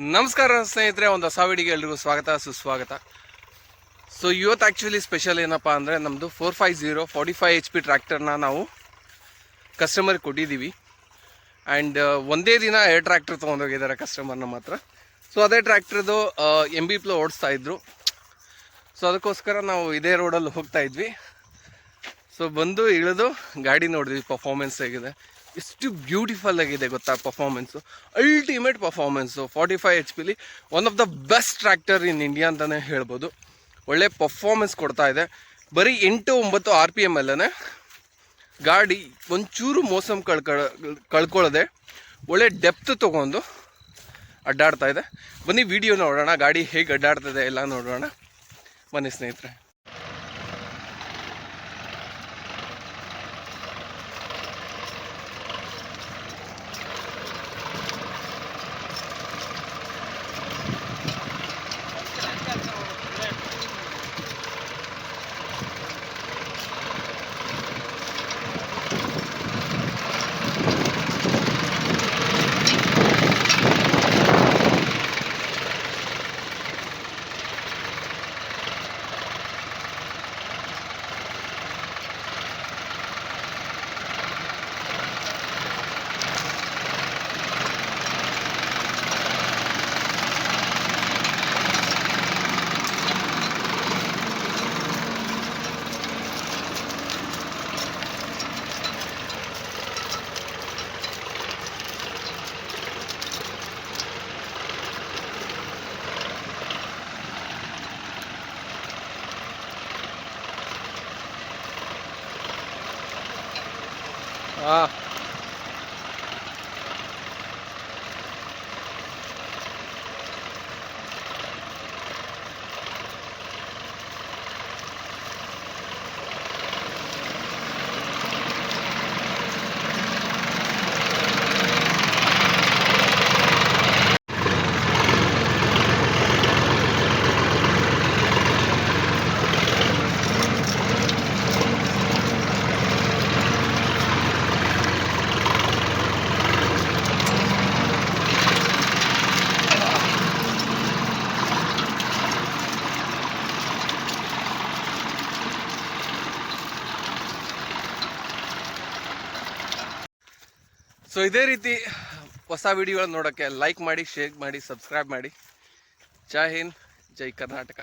ನಮಸ್ಕಾರ ಸ್ನೇಹಿತರೆ, ಒಂದು ಹೊಸ ವಿಡಿಯೋಗೆ ಎಲ್ರಿಗೂ ಸ್ವಾಗತ ಸುಸ್ವಾಗತ. ಸೊ ಇವತ್ತು ಆ್ಯಕ್ಚುಲಿ ಸ್ಪೆಷಲ್ ಏನಪ್ಪ ಅಂದರೆ ನಮ್ಮದು 450 45 HP ಟ್ರ್ಯಾಕ್ಟರ್ನ ನಾವು ಕಸ್ಟಮರ್ಗೆ ಕೊಟ್ಟಿದ್ದೀವಿ. ಆ್ಯಂಡ್ ಒಂದೇ ದಿನ 2 ಟ್ರ್ಯಾಕ್ಟರ್ ತೊಗೊಂಡೋಗಿದ್ದಾರೆ ಕಸ್ಟಮರ್ ನಮ್ಮ ಹತ್ರ. ಸೊ ಅದೇ ಟ್ರ್ಯಾಕ್ಟರ್ದು MB ಪ್ಲೋ ಓಡಿಸ್ತಾ ಇದ್ರು. ಸೊ ಅದಕ್ಕೋಸ್ಕರ ನಾವು ಇದೇ ರೋಡಲ್ಲಿ ಹೋಗ್ತಾ ಇದ್ವಿ. ಸೊ ಬಂದು ಇಳಿದು ಗಾಡಿ ನೋಡಿದ್ವಿ, ಪರ್ಫಾರ್ಮೆನ್ಸ್ ಹೇಗಿದೆ, ಎಷ್ಟು ಬ್ಯೂಟಿಫುಲ್ ಆಗಿದೆ ಗೊತ್ತಾ performance. Ultimate performance. 45 HP one of the best tractor in India ಅಂತಲೇ ಹೇಳ್ಬೋದು. ಒಳ್ಳೆ ಪರ್ಫಾರ್ಮೆನ್ಸ್ ಕೊಡ್ತಾ ಇದೆ. ಬರೀ 8-9 RPM ಅಲ್ಲೇ ಗಾಡಿ ಒಂಚೂರು ಮೋಸಮ್ ಕಳ್ಕೊಳ್ಳದೆ ಒಳ್ಳೆ ಡೆಪ್ತ್ ತೊಗೊಂಡು ಅಡ್ಡಾಡ್ತಾ ಇದೆ. ಬನ್ನಿ ವಿಡಿಯೋ ನೋಡೋಣ, ಗಾಡಿ ಹೇಗೆ ಅಡ್ಡಾಡ್ತದೆ ಎಲ್ಲ ನೋಡೋಣ ಬನ್ನಿ ಸ್ನೇಹಿತರೆ. ಸೊ ಇದೇ ರೀತಿ ಹೊಸ ವಿಡಿಯೋಗಳನ್ನ ನೋಡೋಕ್ಕೆ ಲೈಕ್ ಮಾಡಿ, ಶೇರ್ ಮಾಡಿ, ಸಬ್ಸ್ಕ್ರೈಬ್ ಮಾಡಿ. ಜೈ ಹಿಂದ್, ಜೈ ಕರ್ನಾಟಕ.